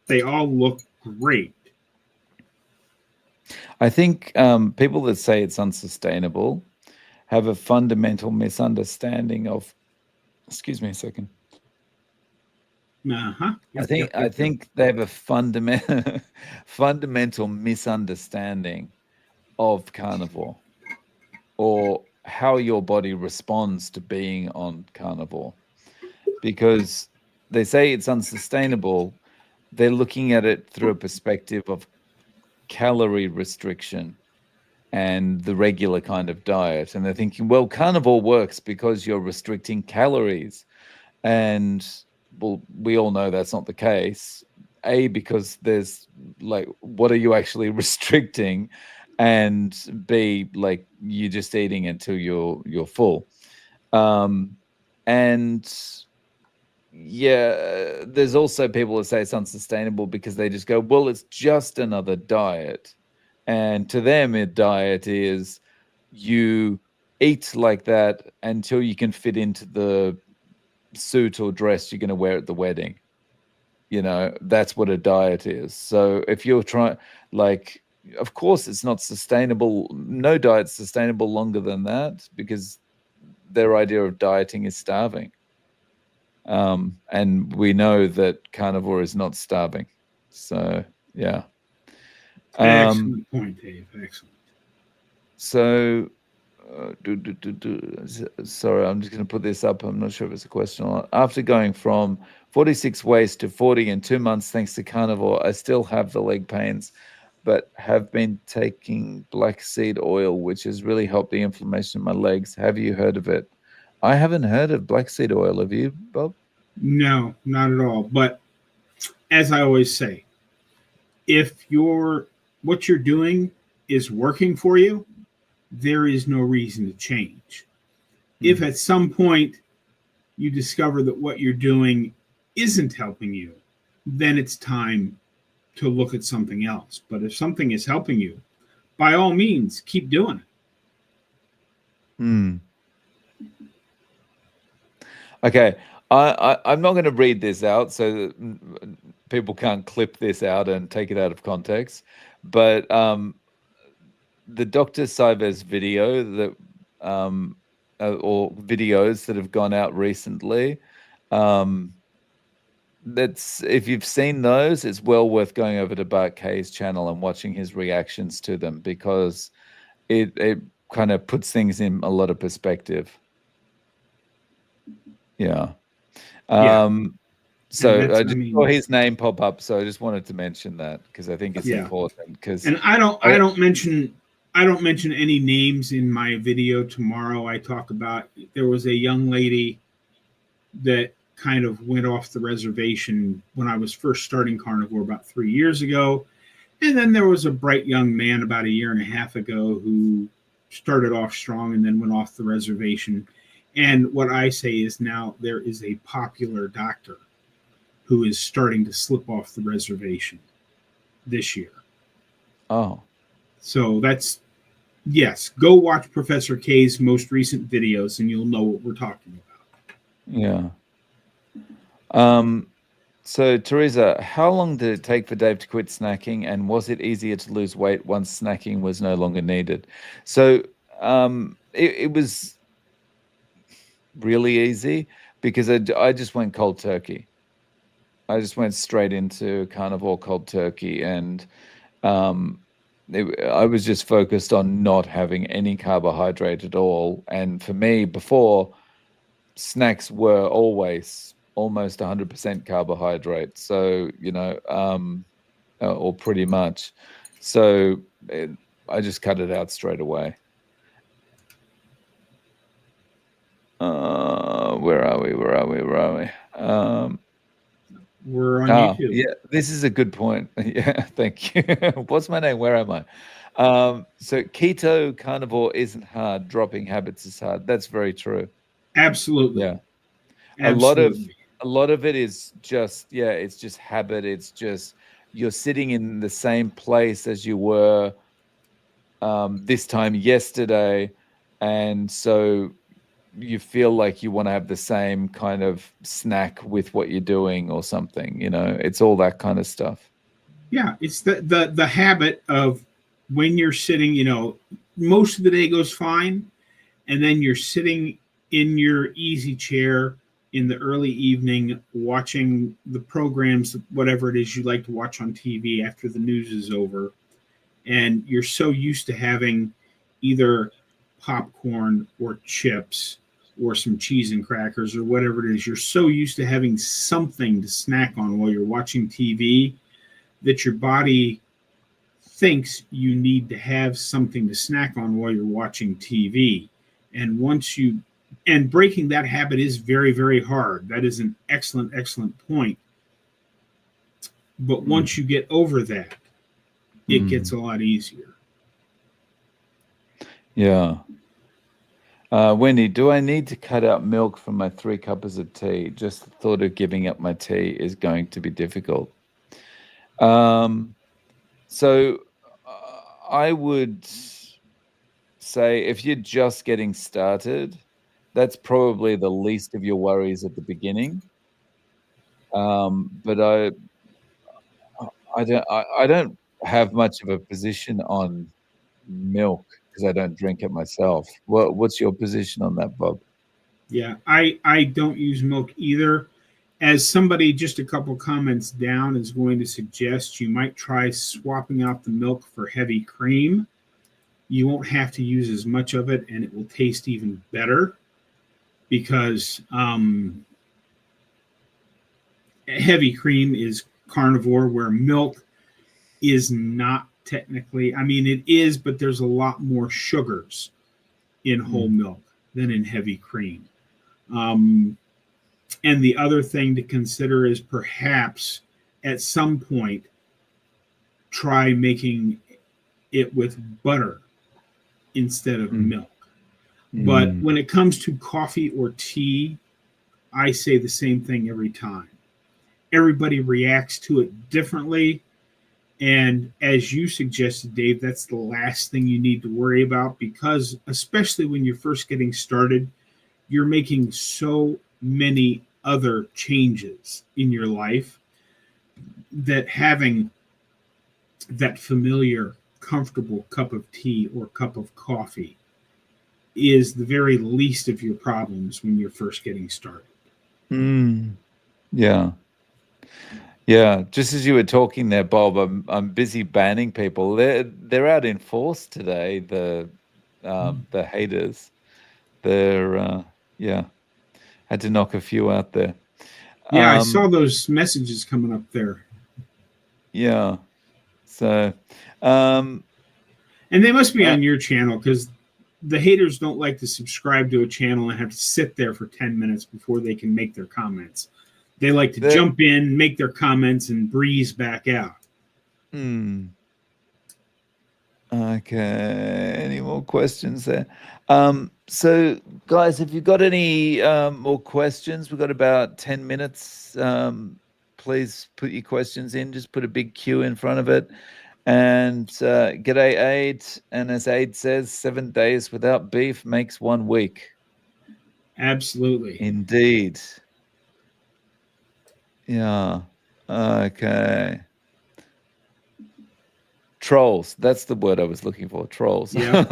they all look great. I think people that say it's unsustainable have a fundamental misunderstanding of, excuse me a second. Uh-huh. I think they have a fundamental misunderstanding of carnivore or how your body responds to being on carnivore. Because they say it's unsustainable, they're looking at it through a perspective of calorie restriction and the regular kind of diet. And they're thinking, well, carnivore works because you're restricting calories. And well, we all know that's not the case. A, because there's like, what are you actually restricting? And B, like you're just eating until you're full. And yeah, there's also people that say it's unsustainable because they just go, well, it's just another diet. And to them, a diet is you eat like that until you can fit into the suit or dress you're going to wear at the wedding. that's what a diet is. So if you're trying, like, of course it's not sustainable. No diet's sustainable longer than that, because their idea of dieting is starving. And we know that carnivore is not starving. So, yeah. Excellent point, Dave. Excellent. So, sorry, I'm just going to put this up. I'm not sure if it's a question or not. After going from 46 waist to 40 in 2 months, thanks to carnivore, I still have the leg pains, but have been taking black seed oil, which has really helped the inflammation in my legs. Have you heard of it? I haven't heard of black seed oil. Have you, Bob? No, not at all. But as I always say, if what you're doing is working for you, there is no reason to change. If at some point you discover that what you're doing isn't helping you, then it's time to look at something else. But if something is helping you, by all means, keep doing it. Okay, I'm not going to read this out so that people can't clip this out and take it out of context. But the Dr. Cybers video that, or videos that have gone out recently, that's, if you've seen those, it's well worth going over to Bart Kay's channel and watching his reactions to them, because it kind of puts things in a lot of perspective. Yeah. So I just saw his name pop up, so I just wanted to mention that, because I think it's important. And I don't mention any names in my video tomorrow. I talk about, there was a young lady that kind of went off the reservation when I was first starting carnivore about 3 years ago. And then there was a bright young man about 1.5 years ago who started off strong and then went off the reservation. And what I say is, now there is a popular doctor who is starting to slip off the reservation this year. Oh. So that's, yes, go watch Professor K's most recent videos and you'll know what we're talking about. Yeah. So Teresa, how long did it take for Dave to quit snacking, and was it easier to lose weight once snacking was no longer needed? So it was really easy, because I just went cold turkey. I just went straight into carnivore cold turkey, and I was just focused on not having any carbohydrate at all. And for me, before, snacks were always almost 100% carbohydrate. So, or pretty much. So I just cut it out straight away. Where are we? We're on YouTube. Yeah, this is a good point. Yeah, thank you. What's my name? Where am I? So keto carnivore isn't hard. Dropping habits is hard. That's very true. Absolutely. Yeah. Absolutely. A lot of it is just, it's just habit. It's just, you're sitting in the same place as you were this time yesterday, and so you feel like you want to have the same kind of snack with what you're doing or something. It's all that kind of stuff. Yeah, it's the habit of, when you're sitting, most of the day goes fine, and then you're sitting in your easy chair in the early evening watching the programs, whatever it is you like to watch on TV after the news is over, and you're so used to having either popcorn or chips or some cheese and crackers or whatever it is. You're so used to having something to snack on while you're watching TV that your body thinks you need to have something to snack on while you're watching TV. And breaking that habit is very, very hard. That is an excellent, excellent point. But once you get over that, it gets a lot easier. Yeah. Wendy, do I need to cut out milk from my 3 cups of tea? Just the thought of giving up my tea is going to be difficult. So I would say, if you're just getting started, that's probably the least of your worries at the beginning. But I don't have much of a position on milk because I don't drink it myself. What's your position on that, Bob? Yeah, I don't use milk either. As somebody just a couple comments down is going to suggest, you might try swapping out the milk for heavy cream. You won't have to use as much of it, and it will taste even better because heavy cream is carnivore, where milk is not technically. I mean, it is, but there's a lot more sugars in whole Mm. milk than in heavy cream. Um, and the other thing to consider is perhaps at some point try making it with butter instead of Mm. milk. But Mm. when it comes to coffee or tea, I say the same thing every time. Everybody reacts to it differently. And as you suggested, Dave, that's the last thing you need to worry about because, especially when you're first getting started, you're making so many other changes in your life that having that familiar, comfortable cup of tea or cup of coffee is the very least of your problems when you're first getting started. Mm. Yeah. Yeah, just as you were talking there, Bob, I'm busy banning people. They're out in force today. The haters. They're yeah. Had to knock a few out there. Yeah, I saw Um, those messages coming up there. yeah. So, um, And they must be uh, on your channel because the haters don't like to subscribe to a channel and have to sit there for 10 minutes before they can make their comments. They like to the jump in, make their comments, and breeze back out. hmm. Okay. Any more questions there? So guys, have you got any more questions? We've got about 10 minutes. Please put your questions in. Just put a big Q in front of it. And g'day, Aid. And as Aid says, 7 days without beef makes 1 week. Absolutely. Indeed. Yeah. Okay. Trolls. That's the word I was looking for. Trolls. Yep.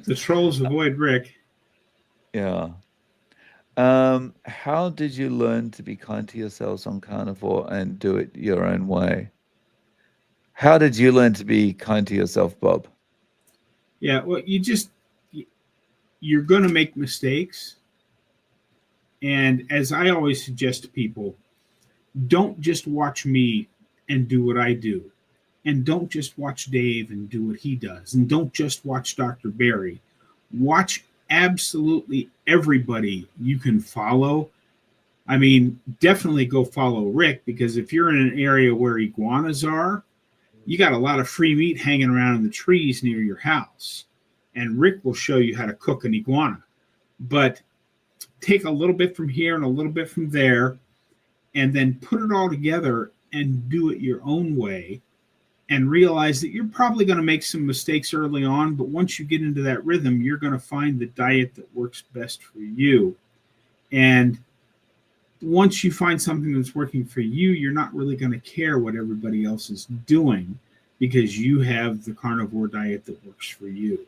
The trolls avoid Rick. Yeah. How did you learn to be kind to yourselves on carnivore and do it your own way? How did you learn to be kind to yourself, Bob? Yeah, well, you're going to make mistakes. And as I always suggest to people, don't just watch me and do what I do. And don't just watch Dave and do what he does. And don't just watch Dr. Barry. Watch absolutely everybody you can follow. I mean, definitely go follow Rick because if you're in an area where iguanas are, you got a lot of free meat hanging around in the trees near your house. And Rick will show you how to cook an iguana. But take a little bit from here and a little bit from there and then put it all together and do it your own way and realize that you're probably going to make some mistakes early on, but once you get into that rhythm, you're going to find the diet that works best for you. And once you find something that's working for you, you're not really going to care what everybody else is doing because you have the carnivore diet that works for you.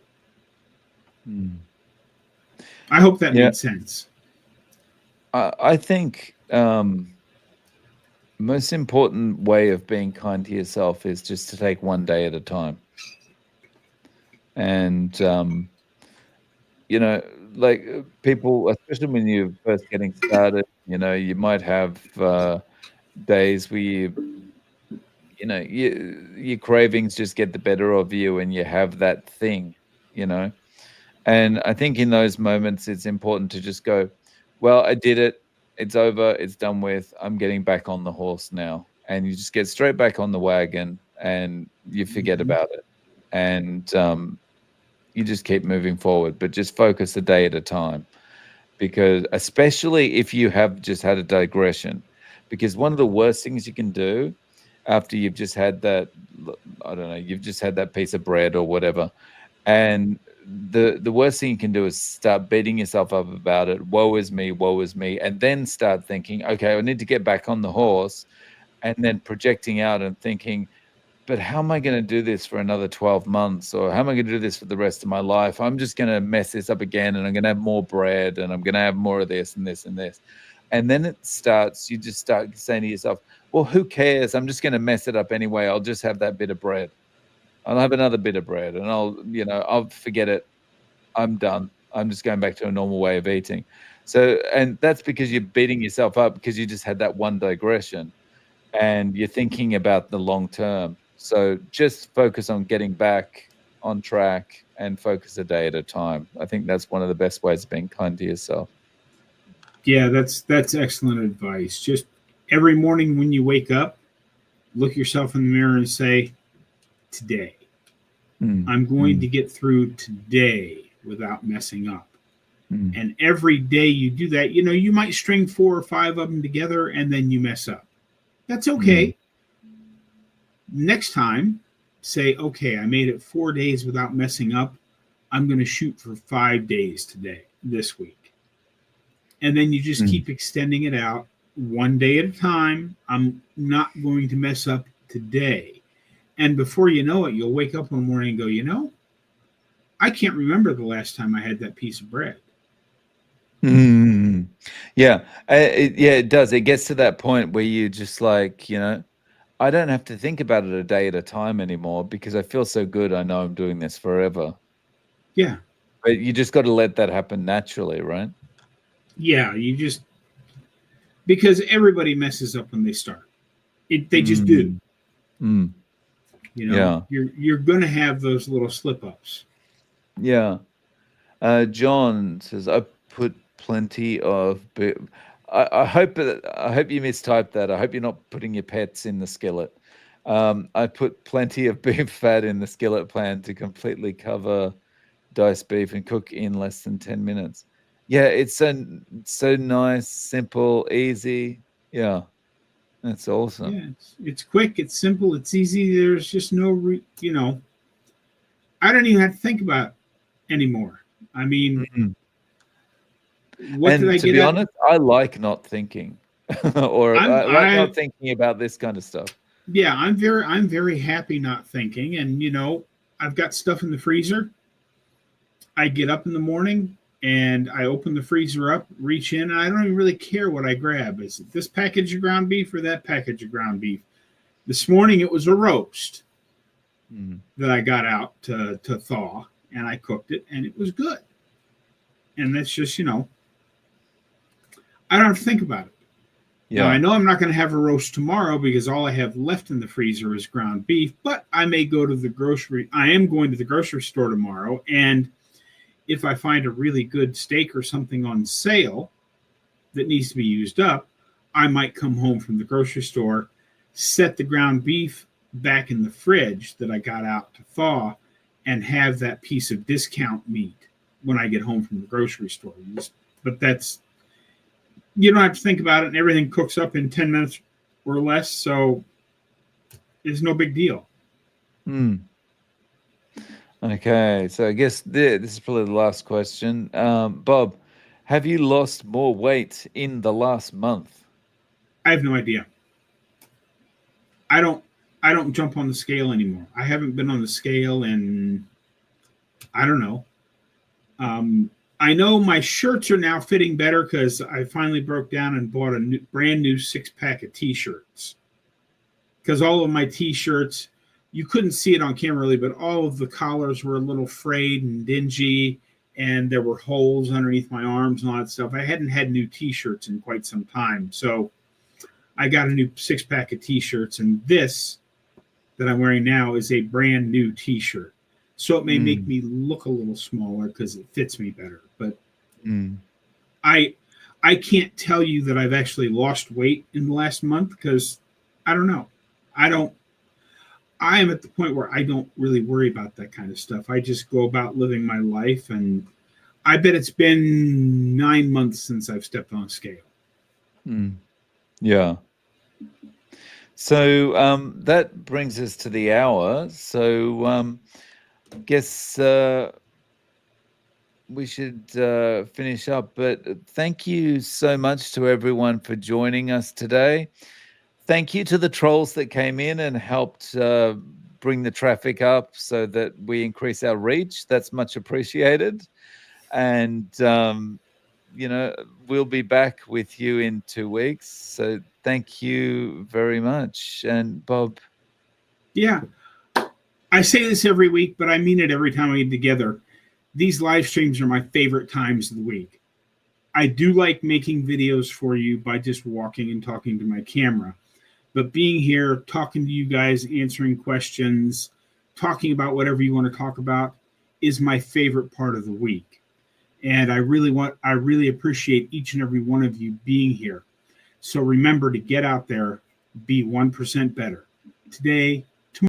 Hmm. I hope that Yeah, made sense. I think most important way of being kind to yourself is just to take one day at a time. And you know, like people, especially when you're first getting started, you might have days where your cravings just get the better of you and you have that thing, you know. And I think in those moments it's important to just go, well, I did it, it's over, it's done with, I'm getting back on the horse now. And you just get straight back on the wagon and you forget Mm-hmm. about it. And you just keep moving forward, but just focus a day at a time. Because especially if you have just had a digression, because one of the worst things you can do after you've just had that, I don't know, you've just had that piece of bread or whatever, and the worst thing you can do is start beating yourself up about it. Woe is me, and then start thinking, okay, I need to get back on the horse, and then projecting out and thinking, but how am I going to do this for another 12 months? Or how am I going to do this for the rest of my life? I'm just going to mess this up again, and I'm going to have more bread, and I'm going to have more of this and this and this. And then you just start saying to yourself, well, who cares? I'm just going to mess it up anyway. I'll just have that bit of bread. I'll have another bit of bread, and I'll forget it. I'm done. I'm just going back to a normal way of eating. So, and that's because you're beating yourself up because you just had that one digression, and you're thinking about the long term. So just focus on getting back on track and focus a day at a time. I think that's one of the best ways of being kind to yourself. Yeah, that's excellent advice. Just every morning when you wake up, look yourself in the mirror and say, today. I'm going to get through today without messing up. And every day you do that, you might string 4 or 5 of them together and then you mess up. That's okay. Next time, say, okay, I made it 4 days without messing up. I'm going to shoot for 5 days this week. And then you just keep extending it out one day at a time. I'm not going to mess up today. And before you know it, you'll wake up one morning and go, I can't remember the last time I had that piece of bread. Yeah. It does. It gets to that point where you just like, I don't have to think about it a day at a time anymore because I feel so good. I know I'm doing this forever. Yeah. But you just got to let that happen naturally, right? Yeah. Because everybody messes up when they start. They just do. Yeah. You're going to have those little slip ups. Yeah. John says, I put plenty of. I hope you mistyped that. I hope you're not putting your pets in the skillet. I put plenty of beef fat in the skillet pan to completely cover diced beef and cook in less than 10 minutes. Yeah, it's so nice, simple, easy. Yeah, that's awesome. Yeah, it's quick, it's simple, it's easy. There's just no, I don't even have to think about it anymore. I mean, what did I get? To be honest, I like not thinking, or I like not thinking about this kind of stuff. Yeah, I'm very happy not thinking, and I've got stuff in the freezer. I get up in the morning and I open the freezer up, reach in, and I don't even really care what I grab. Is it this package of ground beef or that package of ground beef? This morning it was a roast that I got out to thaw, and I cooked it, and it was good. And that's just, I don't have to think about it. Yeah. Now, I know I'm not going to have a roast tomorrow because all I have left in the freezer is ground beef, but I may go to the grocery. I am going to the grocery store tomorrow, and if I find a really good steak or something on sale that needs to be used up, I might come home from the grocery store, set the ground beef back in the fridge that I got out to thaw, and have that piece of discount meat when I get home from the grocery store. But you don't have to think about it, and everything cooks up in 10 minutes or less, so it's no big deal. Okay, so I guess this is probably the last question. Bob, have you lost more weight in the last month? I have no idea. I don't jump on the scale anymore. I haven't been on the scale in, I don't know. I know my shirts are now fitting better because I finally broke down and bought a brand new 6-pack of T-shirts. Because all of my T-shirts, you couldn't see it on camera really, but all of the collars were a little frayed and dingy, and there were holes underneath my arms and all that stuff. I hadn't had new T-shirts in quite some time, so I got a new 6-pack of T-shirts, and this that I'm wearing now is a brand new T-shirt. So it may make me look a little smaller because it fits me better, but I can't tell you that I've actually lost weight in the last month because I don't know. I am at the point where I don't really worry about that kind of stuff. I just go about living my life, and I bet it's been 9 months since I've stepped on a scale. Yeah. So that brings us to the hour. So I guess finish up. But thank you so much to everyone for joining us today. Thank you to the trolls that came in and helped bring the traffic up so that we increase our reach. That's much appreciated. And we'll be back with you in 2 weeks. So thank you very much. And Bob. Yeah. I say this every week, but I mean it every time we get together. These live streams are my favorite times of the week. I do like making videos for you by just walking and talking to my camera. But being here, talking to you guys, answering questions, talking about whatever you want to talk about is my favorite part of the week. And I really appreciate each and every one of you being here. So remember to get out there, be 1% better today,